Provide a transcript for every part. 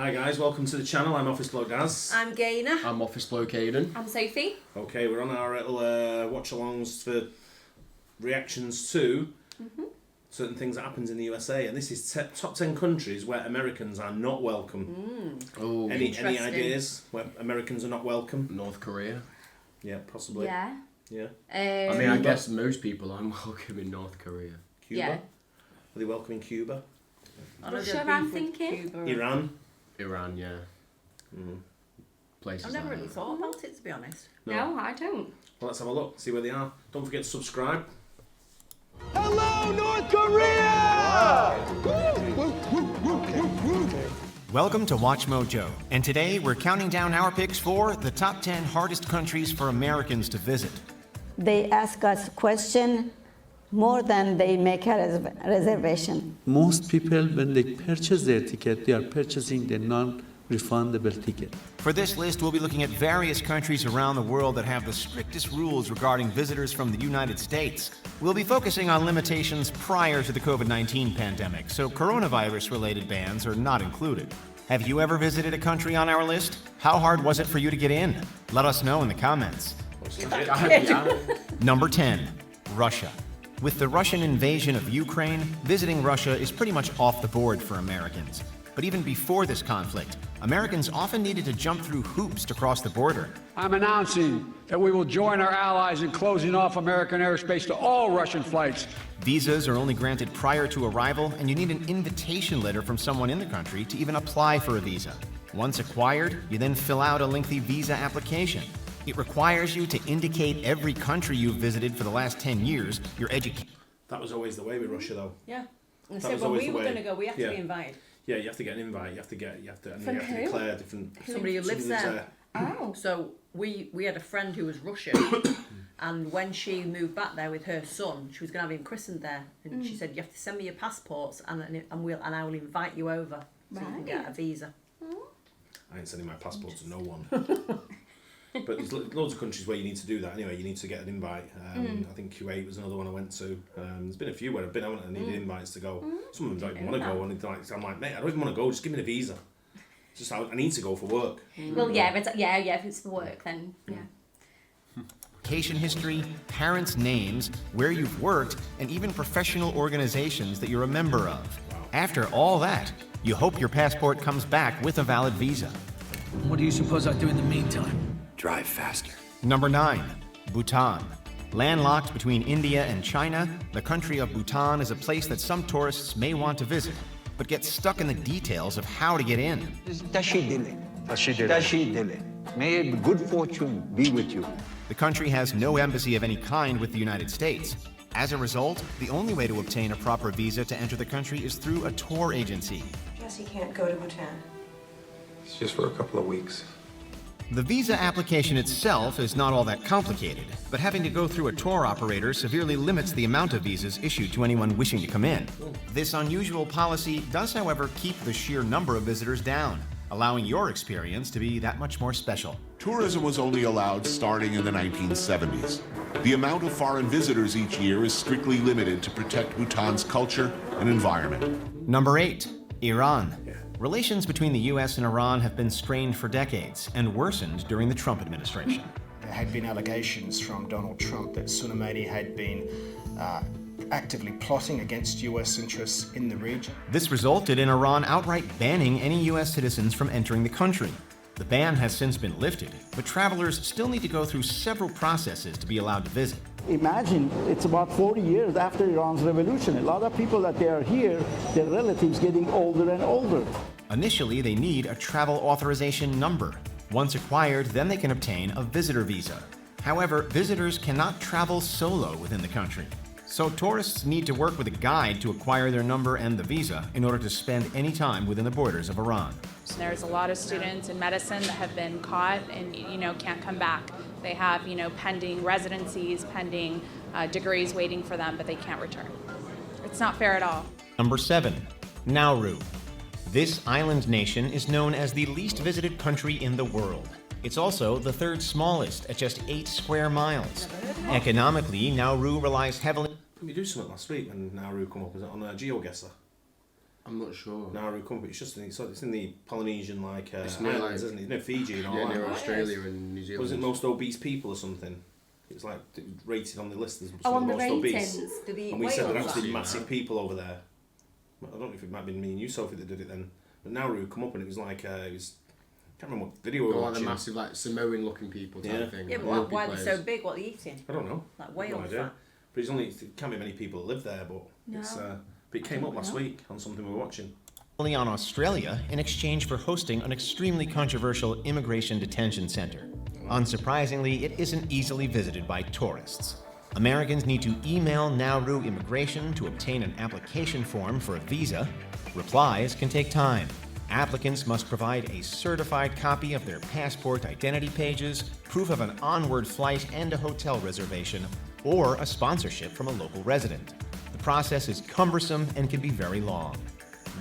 Hi guys, welcome to the channel. I'm Office Bloke Daz. I'm Gaynor. I'm Office Bloke Aidan. I'm Sophie. Okay, we're on our little watch-alongs for reactions to certain things that happens in the USA, and this is top 10 countries where Americans are not welcome. Oh, Any ideas where Americans are not welcome? North Korea. Yeah, possibly. Yeah. Yeah. I mean, I guess most people I'm welcome in North Korea. Cuba. Yeah. Are they welcoming Cuba? Russia, I'm thinking. Iran. Iran, yeah. Places I've never like really that. thought about it, to be honest. No, I don't. Well, let's have a look. See where they are. Don't forget to subscribe. Hello, North Korea! Welcome to Watch Mojo, and today we're counting down our picks for the top 10 hardest countries for Americans to visit. They ask us question more than they make a reservation. Most people, when they purchase their ticket, they are purchasing the non-refundable ticket. For this list, we'll be looking at various countries around the world that have the strictest rules regarding visitors from the United States. We'll be focusing on limitations prior to the COVID-19 pandemic, so coronavirus-related bans are not included. Have you ever visited a country on our list? How hard was it for you to get in? Let us know in the comments. Number 10, Russia. With the Russian invasion of Ukraine, visiting Russia is pretty much off the board for Americans. But even before this conflict, Americans often needed to jump through hoops to cross the border. I'm announcing that we will join our allies in closing off American airspace to all Russian flights. Visas are only granted prior to arrival, and you need an invitation letter from someone in the country to even apply for a visa. Once acquired, you then fill out a lengthy visa application. It requires you to indicate every country you've visited for the last 10 years, your education. That was always the way with Russia, though. Yeah. And That so was when always we the were way. going to go, we have Yeah. to be invited. Yeah, you have to get an invite. You have to, and you have to who? declare different. Somebody who lives somebody there. Oh. So we had a friend who was Russian, and when she moved back there with her son, she was going to have him christened there, and she said, "You have to send me your passports, and I will invite you over so you can get a visa." I ain't sending my passport to no one. But there's loads of countries where you need to do that anyway. You need to get an invite. I think Kuwait was another one I went to. There's been a few where I've been out and needed invites to go. Some of them don't even want to go. And I'm like, mate, I don't even want to go. Just give me the visa. Just I need to go for work. Well, yeah, if it's for work, then yeah. Education history, parents' names, where you've worked, and even professional organizations that you're a member of. After all that, you hope your passport comes back with a valid visa. What do you suppose I do in the meantime? Drive faster. Number 9, Bhutan. Landlocked between India and China, the country of Bhutan is a place that some tourists may want to visit, but get stuck in the details of how to get in. May good fortune be with you. The country has no embassy of any kind with the United States. As a result, the only way to obtain a proper visa to enter the country is through a tour agency. Jesse can't go to Bhutan. It's just for a couple of weeks. The visa application itself is not all that complicated, but having to go through a tour operator severely limits the amount of visas issued to anyone wishing to come in. This unusual policy does, however, keep the sheer number of visitors down, allowing your experience to be that much more special. Tourism was only allowed starting in the 1970s. The amount of foreign visitors each year is strictly limited to protect Bhutan's culture and environment. Number 8, Iran. Relations between the US and Iran have been strained for decades and worsened during the Trump administration. There had been allegations from Donald Trump that Soleimani had been actively plotting against US interests in the region. This resulted in Iran outright banning any US citizens from entering the country. The ban has since been lifted, but travelers still need to go through several processes to be allowed to visit. Imagine it's about 40 years after Iran's revolution. A lot of people that they are here, their relatives getting older and older. Initially, they need a travel authorization number. Once acquired, then they can obtain a visitor visa. However, visitors cannot travel solo within the country. So tourists need to work with a guide to acquire their number and the visa in order to spend any time within the borders of Iran. There's a lot of students in medicine that have been caught and can't come back. They have pending residencies, pending degrees waiting for them, but they can't return. It's not fair at all. Number 7, Nauru. This island nation is known as the least visited country in the world. It's also the third smallest at just 8 square miles. Economically, Nauru relies heavily. Did we do something last week when Nauru come up? Was it on GeoGuessr? I'm not sure. Nauru, but it's in the Polynesian It's islands, isn't it? Near Fiji and all that. Near Australia and New Zealand. Was it most obese people or something? It's like rated on the list as on some of the the most ratings. obese. Do they eat And we said they're whales? actually massive people over there. I don't know if it might have been me and you, Sophie, that did it then. But Nauru come up and it was like I can't remember what video we were Like the watching. massive, like Samoan-looking people type thing. Yeah, but Rugby why are they players. so big? What are they eating? I don't know. Like whale No idea. fat? But it can't be many people that live there. But it's but it came up last week on something we were watching. Only on Australia in exchange for hosting an extremely controversial immigration detention center. Unsurprisingly, it isn't easily visited by tourists. Americans need to email Nauru Immigration to obtain an application form for a visa. Replies can take time. Applicants must provide a certified copy of their passport identity pages, proof of an onward flight and a hotel reservation, or a sponsorship from a local resident. The process is cumbersome and can be very long.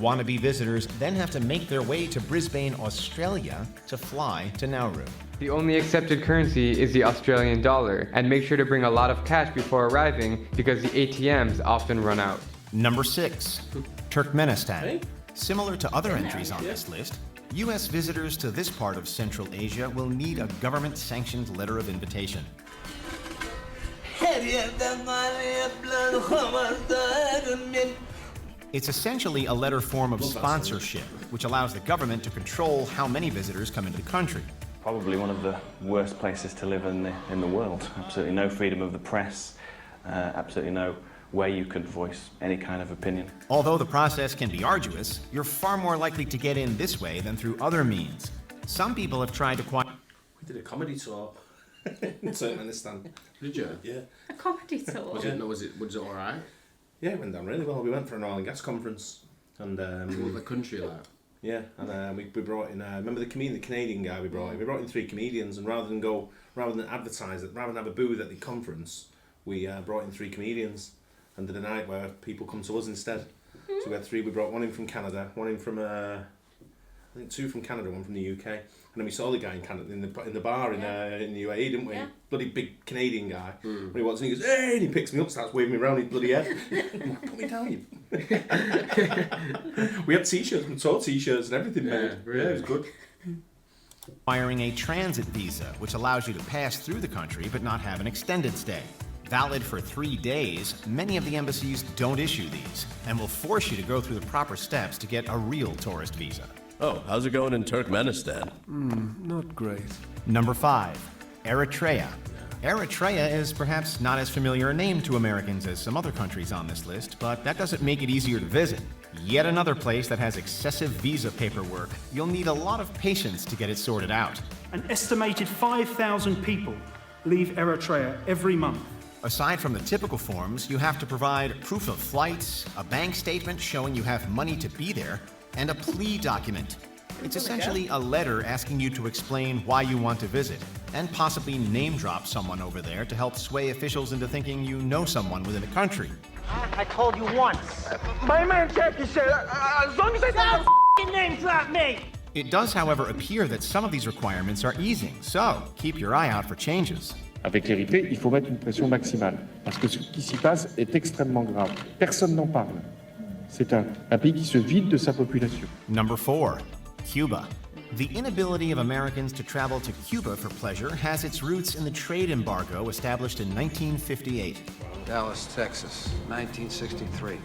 Wannabe visitors then have to make their way to Brisbane, Australia to fly to Nauru. The only accepted currency is the Australian dollar, and make sure to bring a lot of cash before arriving because the ATMs often run out. Number 6, Turkmenistan. Similar to other entries on this list, U.S. visitors to this part of Central Asia will need a government-sanctioned letter of invitation. It's essentially a letter form of sponsorship, which allows the government to control how many visitors come into the country. Probably one of the worst places to live in the world. Absolutely no freedom of the press, absolutely no way you could voice any kind of opinion. Although the process can be arduous, you're far more likely to get in this way than through other means. Some people have tried to We did a comedy tour in Turkmenistan. Did you? Yeah. A comedy tour? Was it alright? Yeah, it went down really well. We went for an oil and gas conference. And what the country like? Yeah, and we brought in, remember the Canadian guy we brought in? We brought in 3 comedians, and rather than advertise it, rather than have a booth at the conference, we brought in 3 comedians and did a night where people come to us instead. So we had 3, we brought one in from Canada, one in from, I think 2 from Canada, one from the UK. And then we saw the guy in Canada in the bar in the UAE, didn't we? Yeah. Bloody big Canadian guy. When he walks in, he goes, "Hey!" and he picks me up, starts waving me around his bloody head. I'm like, "Put me down, you." We had t-shirts, we saw t-shirts and everything, mate. Really? Yeah, it was good. Requiring a transit visa, which allows you to pass through the country but not have an extended stay. Valid for 3 days, many of the embassies don't issue these and will force you to go through the proper steps to get a real tourist visa. Oh, how's it going in Turkmenistan? Not great. Number 5, Eritrea. Eritrea is perhaps not as familiar a name to Americans as some other countries on this list, but that doesn't make it easier to visit. Yet another place that has excessive visa paperwork. You'll need a lot of patience to get it sorted out. An estimated 5,000 people leave Eritrea every month. Aside from the typical forms, you have to provide proof of flights, a bank statement showing you have money to be there, and a plea document. It's essentially a letter asking you to explain why you want to visit, and possibly name drop someone over there to help sway officials into thinking you know someone within the country. I told you once. My man Jackie said, as long as I don't f***ing name drop me. It does, however, appear that some of these requirements are easing, so keep your eye out for changes. Avec l'Érythrée, il faut mettre une pression maximale, parce que ce qui s'y passe est extrêmement grave. Personne n'en parle. C'est un pays qui se vide de sa population. Number 4, Cuba. The inability of Americans to travel to Cuba for pleasure has its roots in the trade embargo established in 1958. Dallas, Texas, 1963.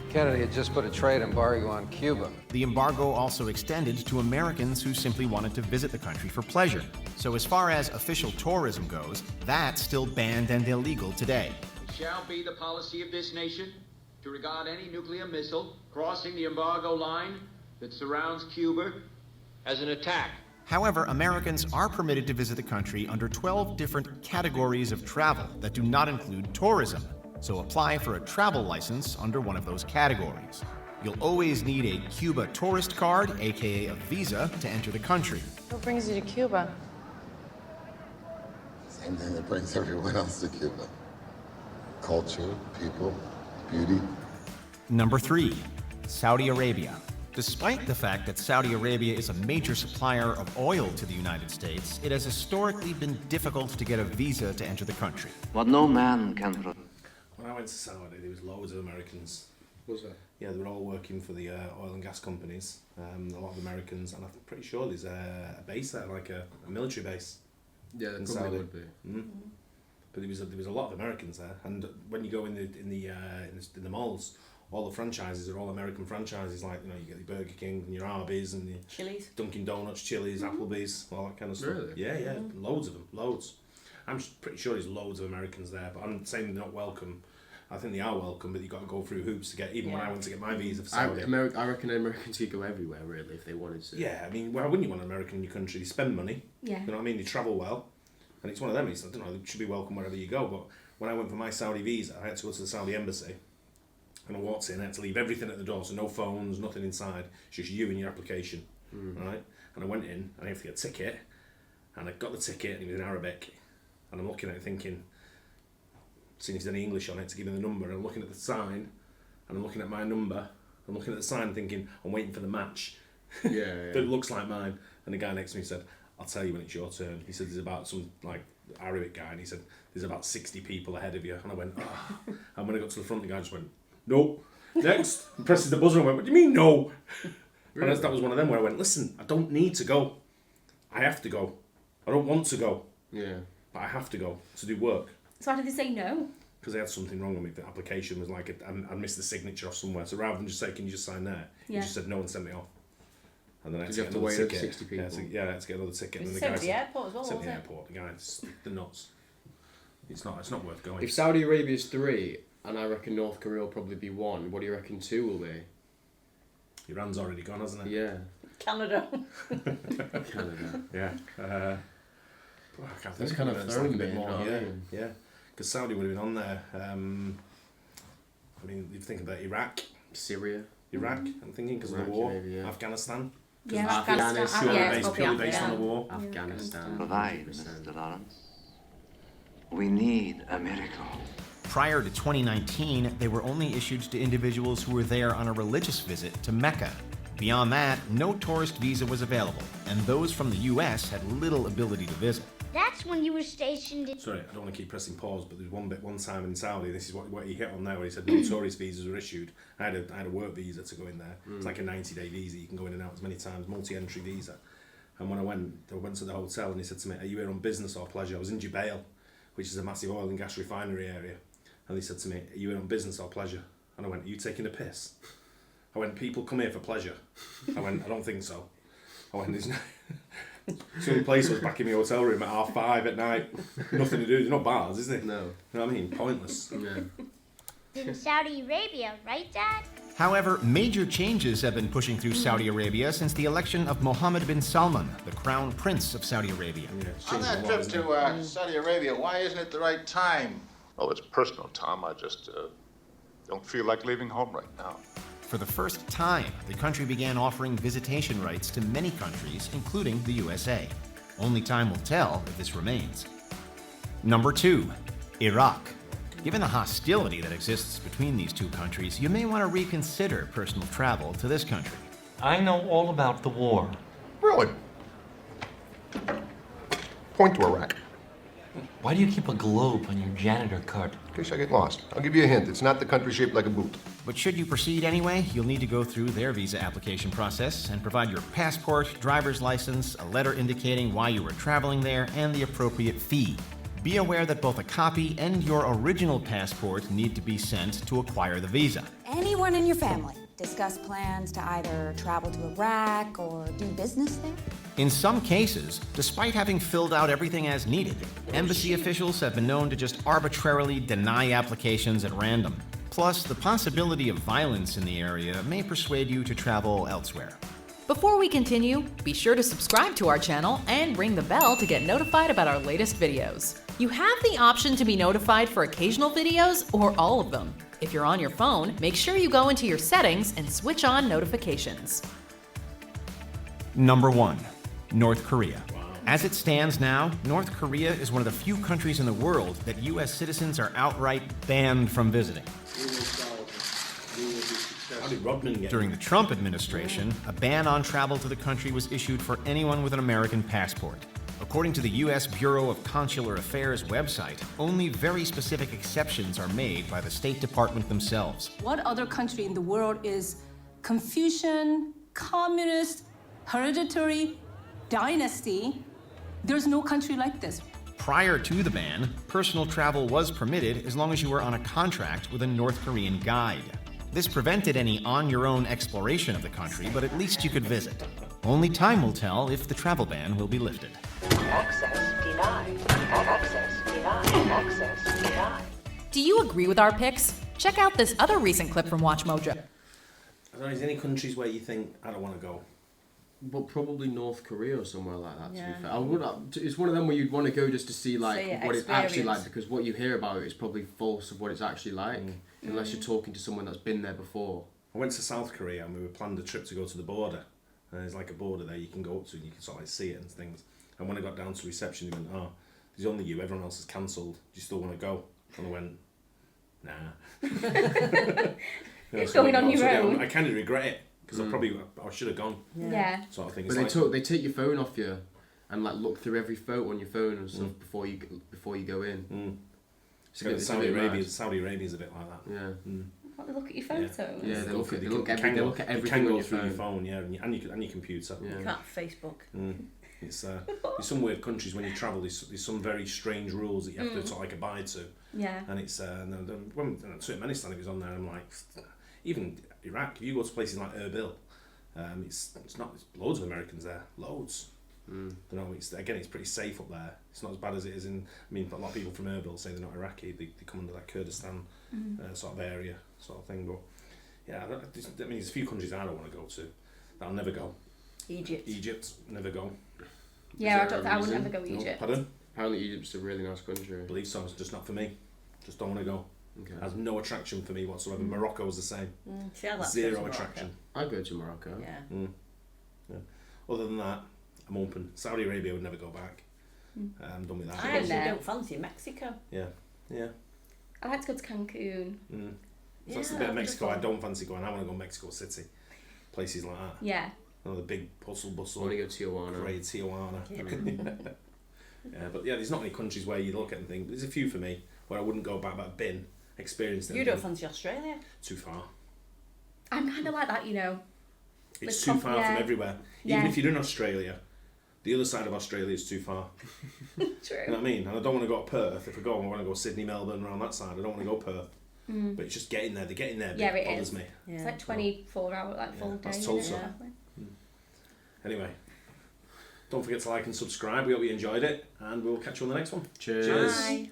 Kennedy had just put a trade embargo on Cuba. The embargo also extended to Americans who simply wanted to visit the country for pleasure. So as far as official tourism goes, that's still banned and illegal today. It shall be the policy of this nation to regard any nuclear missile crossing the embargo line that surrounds Cuba as an attack. However, Americans are permitted to visit the country under 12 different categories of travel that do not include tourism. So apply for a travel license under one of those categories. You'll always need a Cuba tourist card, aka a visa, to enter the country. What brings you to Cuba? Same thing that brings everyone else to Cuba. Culture, people, beauty. Number 3, Saudi Arabia. Despite the fact that Saudi Arabia is a major supplier of oil to the United States, it has historically been difficult to get a visa to enter the country. What no man can prove. When I went to Saudi, there was loads of Americans Was that? Yeah, they were all working for the oil and gas companies. A lot of Americans, and I'm pretty sure there's a base there, like a military base. Yeah, there in probably Saudi. would be. But there was a lot of Americans there, and when you go in the malls, all the franchises are all American franchises. Like, you know, you get your Burger King and your Arby's and your Chili's, Dunkin' Donuts, Chili's, Applebee's, all that kind of stuff. Really? Yeah, loads of them, loads. I'm pretty sure there's loads of Americans there, but I'm saying they're not welcome. I think they are welcome, but you've got to go through hoops to get. Even when I went to get my visa for Saudi, I reckon Americans could go everywhere really if they wanted to. Yeah, I mean, why wouldn't you want an American in your country? They spend money. Yeah. You know what I mean? They travel well, and it's one of them. It's, I don't know. They should be welcome wherever you go. But when I went for my Saudi visa, I had to go to the Saudi embassy. And I walked in, I had to leave everything at the door, so no phones, nothing inside, it's just you and your application, right? And I went in, and I had to get a ticket, and I got the ticket, and it was in Arabic, and I'm looking at it thinking, seeing if there's any English on it to give me the number, and I'm looking at the sign, and I'm looking at my number, I'm looking at the sign thinking, I'm waiting for the match, that looks like mine, and the guy next to me said, I'll tell you when it's your turn. He said, there's about some, like, Arabic guy, and he said, there's about 60 people ahead of you, and I went, oh. And when I got to the front, the guy just went, no. Next, presses the buzzer and went, what do you mean no? Really? And that was one of them where I went, listen, I don't need to go. I have to go. I don't want to go. Yeah. But I have to go to do work. So why did they say no? Because they had something wrong with me. The application was like, I missed the signature off somewhere. So rather than just say, can you just sign there? He just said no and sent me off. And then I had to get another ticket. 60 people. I had to get another ticket. It was and sent to the airport as well, sent wasn't the it? airport. The guy, the nuts. It's not worth going. If Saudi Arabia's 3, and I reckon North Korea will probably be 1, what do you reckon 2 will be? Iran's already gone, hasn't it? Yeah. Canada. Canada. Yeah. I can't That's think kind of of it. It's like a thrown bit me, more. you know what I Yeah, mean? yeah. Because Saudi would have been on there. I mean, you think about Iraq, Syria, Iraq. I'm thinking because of the Iraq, war. maybe, yeah. Afghanistan. Yeah, Afghanistan. yeah, Based, it's purely probably based on the war. Afghanistan. Provide, Mr. Lawrence. We need a miracle. Prior to 2019, they were only issued to individuals who were there on a religious visit to Mecca. Beyond that, no tourist visa was available, and those from the US had little ability to visit. That's when you were stationed in... Sorry, I don't want to keep pressing pause, but there's one time in Saudi, this is what he hit on there, where he said no tourist visas were issued. I had a work visa to go in there. It's like a 90-day visa. You can go in and out as many times, multi-entry visa. And when I went to the hotel, and he said to me, are you here on business or pleasure? I was in Jubail, which is a massive oil and gas refinery area. And he said to me, are you here on business or pleasure? And I went, are you taking a piss? I went, people come here for pleasure. I went, I don't think so. I went, there's no... The only place was back in my hotel room at 5:30 at night. Nothing to do. There's no bars, is there? No. You know what I mean? Pointless. Yeah. in Saudi Arabia, right, Dad? However, major changes have been pushing through Saudi Arabia since the election of Mohammed bin Salman, the crown prince of Saudi Arabia. On that trip to Saudi Arabia, why isn't it the right time? Oh, it's personal, Tom. I just don't feel like leaving home right now. For the first time, the country began offering visitation rights to many countries, including the USA. Only time will tell if this remains. Number 2, Iraq. Given the hostility that exists between these two countries, you may want to reconsider personal travel to this country. I know all about the war. Really? Point to Iraq. Why do you keep a globe on your janitor cart? In case I get lost. I'll give you a hint. It's not the country shaped like a boot. But should you proceed anyway, you'll need to go through their visa application process and provide your passport, driver's license, a letter indicating why you were traveling there, and the appropriate fee. Be aware that both a copy and your original passport need to be sent to acquire the visa. Anyone in your family discuss plans to either travel to Iraq or do business there? In some cases, despite having filled out everything as needed, embassy officials have been known to just arbitrarily deny applications at random. Plus, the possibility of violence in the area may persuade you to travel elsewhere. Before we continue, be sure to subscribe to our channel and ring the bell to get notified about our latest videos. You have the option to be notified for occasional videos or all of them. If you're on your phone, make sure you go into your settings and switch on notifications. Number 1, North Korea. As it stands now, North Korea is one of the few countries in the world that US citizens are outright banned from visiting. During the Trump administration, a ban on travel to the country was issued for anyone with an American passport. According to the U.S. Bureau of Consular Affairs website, only very specific exceptions are made by the State Department themselves. What other country in the world is Confucian, communist, hereditary, dynasty? There's no country like this. Prior to the ban, personal travel was permitted as long as you were on a contract with a North Korean guide. This prevented any on-your-own exploration of the country, but at least you could visit. Only time will tell if the travel ban will be lifted. Access denied. Access denied. Access denied. Do you agree with our picks? Check out this other recent clip from Watch Mojo. I don't know, is there any countries where you think, I don't want to go? But probably North Korea or somewhere like that, to Yeah. be fair. It's one of them where you'd want to go just to see like See it, what it's actually like, experience. because what you hear about it is probably false of what it's actually like, unless you're talking to someone that's been there before. I went to South Korea and we were planned a trip to go to the border. And there's like a border there you can go up to and you can sort of like see it and things. And when I got down to reception, they went, "Oh, there's only you, everyone else is cancelled. Do you still want to go?" And I went, "Nah." Going on your own. I kind of regret it because I should have gone. Yeah. Sort of thing. But It's they take your phone off you and like look through every photo on your phone and stuff before you go in. Saudi Arabia's a bit like that. Yeah. What, they look at your photos? Yeah, they look at You everything can on go your through phone. your phone, yeah, and your computer. Yeah. You can't Facebook. It's there's some weird countries when you travel. There's some very strange rules that you have to sort of like abide to. Yeah. And it's when Turkmenistan, it was on there. I'm like, even Iraq. If you go to places like Erbil, it's loads of Americans there, loads. You know, it's pretty safe up there. It's not as bad as it is in. I mean, a lot of people from Erbil say they're not Iraqi. They come under that Kurdistan sort of area, sort of thing. But yeah, I mean, there's a few countries I don't want to go to. That I'll never go. Egypt, never go. Yeah, I would never go Egypt. Pardon? Apparently Egypt's a really nice country. I believe so. It's just not for me. Just don't want to go. Okay. It has no attraction for me whatsoever. Morocco was the same. See, I'd like to go to Zero Morocco. attraction. I'd go to Morocco. Yeah. Yeah. Other than that, I'm open. Saudi Arabia would never go back. I'm done with that. I actually don't fancy Mexico. Yeah. I like to go to Cancun. So that's the bit of Mexico I don't fancy going. I want to go Mexico City. Places like that. Yeah. The big hustle bustle. I want to go to Tijuana. Great Tijuana. Yeah, but yeah, there's not many countries where you look at and think. There's a few for me where I wouldn't go back, but I've been experienced. You don't fancy Australia? Too far. I'm kind of like that, you know. It's too far from everywhere. Even if you're in Australia, the other side of Australia is too far. True. You know what I mean? And I don't want to go to Perth. If I go, I want to go Sydney, Melbourne, around that side. I don't want to go Perth. But it's just getting there. The getting there Yeah, bit it bothers is. me. Yeah. It's like 24 hour, like full day. That's Tulsa. Anyway, don't forget to like and subscribe. We hope you enjoyed it, and we'll catch you on the next one. Cheers. Bye.